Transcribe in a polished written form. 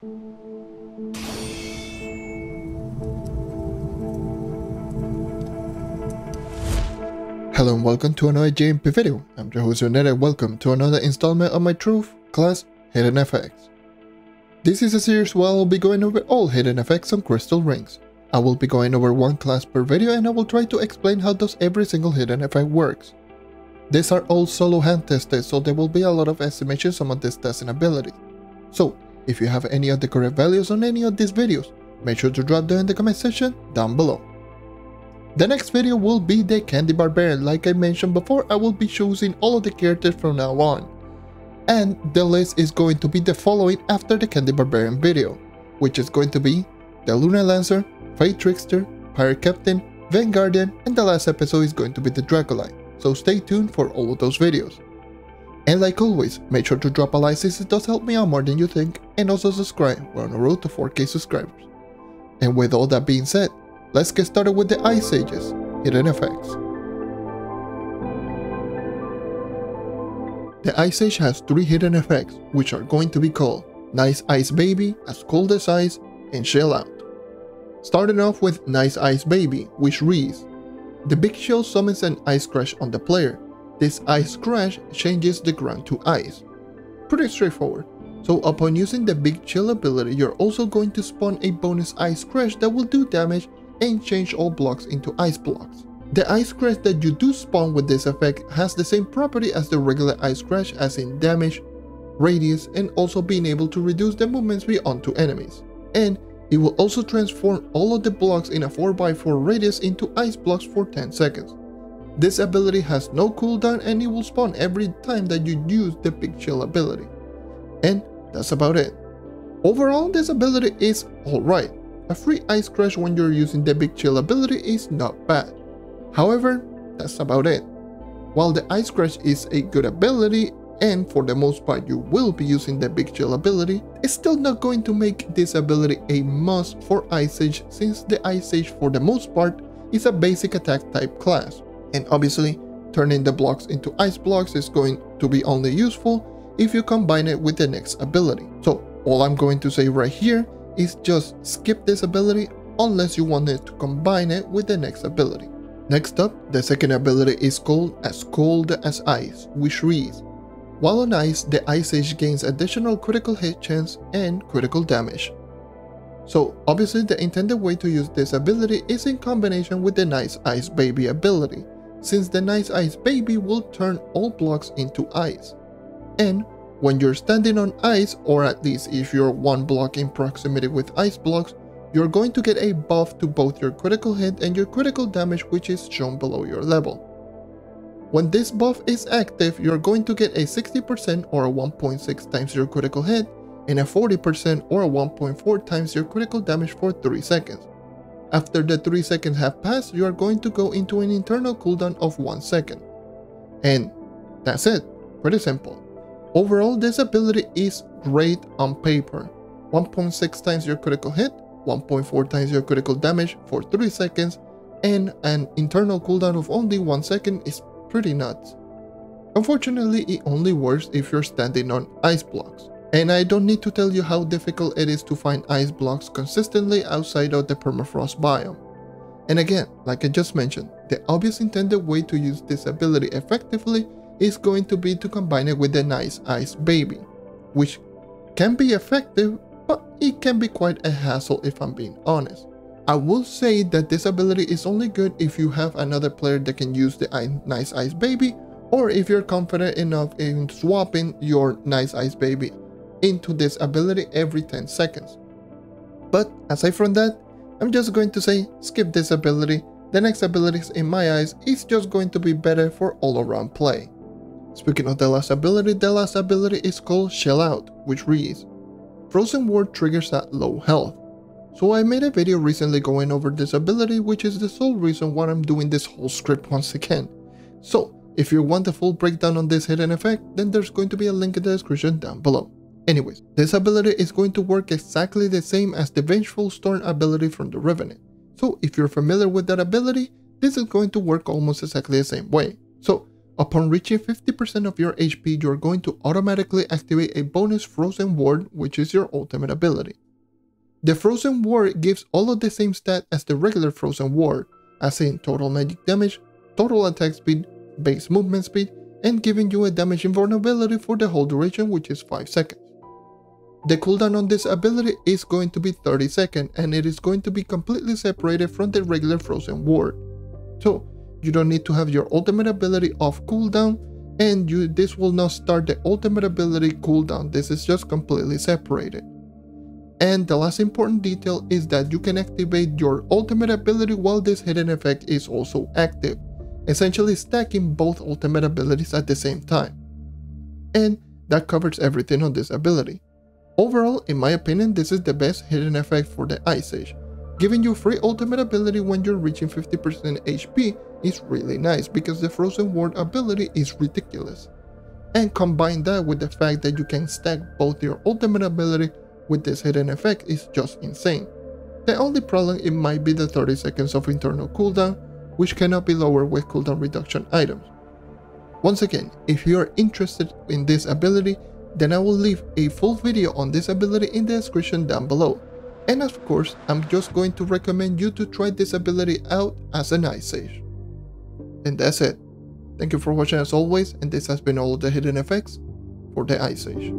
Hello and welcome to another JMP video. I'm your host JonNario. Welcome to another installment of my Truth class hidden effects. This is a series where I will be going over all hidden effects on crystal rings. I will be going over one class per video and I will try to explain how does every single hidden effect works. These are all solo hand tested, so there will be a lot of estimations on this testing ability. So if you have any of the correct values on any of these videos, make sure to drop them in the comment section down below. The next video will be the Candy Barbarian. Like I mentioned before, I will be choosing all of the characters from now on. And the list is going to be the following after the Candy Barbarian video, which is going to be the Luna Lancer, Fate Trickster, Pirate Captain, Vanguardian, and the last episode is going to be the Dracolite. So stay tuned for all of those videos. And like always, make sure to drop a like since it does help me out more than you think, and also subscribe. We're on the road to 4K subscribers. And with all that being said, let's get started with the Ice Age's hidden effects. The Ice Age has 3 hidden effects, which are going to be called Nice Ice Baby, As Cold as Ice, and Shell Out. Starting off with Nice Ice Baby, which reads: the big shell summons an ice crash on the player. This ice crash changes the ground to ice. Pretty straightforward. So upon using the big chill ability, you're also going to spawn a bonus ice crash that will do damage and change all blocks into ice blocks. The ice crash that you do spawn with this effect has the same property as the regular ice crash, as in damage, radius, and also being able to reduce the movement speed onto enemies. And it will also transform all of the blocks in a 4x4 radius into ice blocks for 10 seconds. This ability has no cooldown and it will spawn every time that you use the big chill ability. And that's about it. Overall, this ability is alright. A free ice crash when you're using the big chill ability is not bad. However, that's about it. While the ice crash is a good ability, and for the most part you will be using the big chill ability, it's still not going to make this ability a must for Ice Age, since the Ice Age for the most part is a basic attack type class. And obviously, turning the blocks into ice blocks is going to be only useful if you combine it with the next ability. So all I'm going to say right here is just skip this ability unless you wanted to combine it with the next ability. Next up, the second ability is called As Cold as Ice, which reads: while on ice, the Ice Age gains additional critical hit chance and critical damage. So obviously the intended way to use this ability is in combination with the Nice Ice Baby ability, since the Nice Ice Baby will turn all blocks into ice. And when you're standing on ice, or at least if you're one block in proximity with ice blocks, you're going to get a buff to both your critical hit and your critical damage, which is shown below your level. When this buff is active, you're going to get a 60% or a 1.6 times your critical hit and a 40% or a 1.4 times your critical damage for 3 seconds. After the 3 seconds have passed, you are going to go into an internal cooldown of 1 second. And that's it. Pretty simple. Overall, this ability is great on paper. 1.6 times your critical hit, 1.4 times your critical damage for 3 seconds, and an internal cooldown of only 1 second is pretty nuts. Unfortunately, it only works if you're standing on ice blocks. And I don't need to tell you how difficult it is to find ice blocks consistently outside of the permafrost biome. And again, like I just mentioned, the obvious intended way to use this ability effectively is going to be to combine it with the Nice Ice Baby, which can be effective, but it can be quite a hassle if I'm being honest. I will say that this ability is only good if you have another player that can use the Nice Ice Baby, or if you're confident enough in swapping your Nice Ice Baby into this ability every 10 seconds. But aside from that, I'm just going to say skip this ability. The next abilities in my eyes is just going to be better for all around play. Speaking of the last ability is called Shell Out, which reads: Frozen Ward triggers at low health. So I made a video recently going over this ability, which is the sole reason why I'm doing this whole script once again. So if you want a full breakdown on this hidden effect, then there's going to be a link in the description down below. Anyways, this ability is going to work exactly the same as the Vengeful Storm ability from the Revenant. So if you're familiar with that ability, this is going to work almost exactly the same way. So Upon reaching 50% of your HP, you're going to automatically activate a bonus Frozen Ward, which is your ultimate ability. The Frozen Ward gives all of the same stat as the regular Frozen Ward, as in total magic damage, total attack speed, base movement speed, and giving you a damage invulnerability for the whole duration, which is 5 seconds. The cooldown on this ability is going to be 30 seconds, and it is going to be completely separated from the regular Frozen Ward. So, you don't need to have your ultimate ability off cooldown, and this will not start the ultimate ability cooldown. This is just completely separated. And the last important detail is that you can activate your ultimate ability while this hidden effect is also active, essentially stacking both ultimate abilities at the same time. And that covers everything on this ability. Overall, in my opinion, this is the best hidden effect for the Ice Age. Giving you free ultimate ability when you're reaching 50% HP is really nice because the Frozen Ward ability is ridiculous. And combine that with the fact that you can stack both your ultimate ability with this hidden effect is just insane. The only problem it might be the 30 seconds of internal cooldown, which cannot be lowered with cooldown reduction items. Once again, if you are interested in this ability, then I will leave a full video on this ability in the description down below. And of course, I'm just going to recommend you to try this ability out as an Ice Age. And that's it. Thank you for watching as always, and this has been all of the hidden effects for the Ice Age.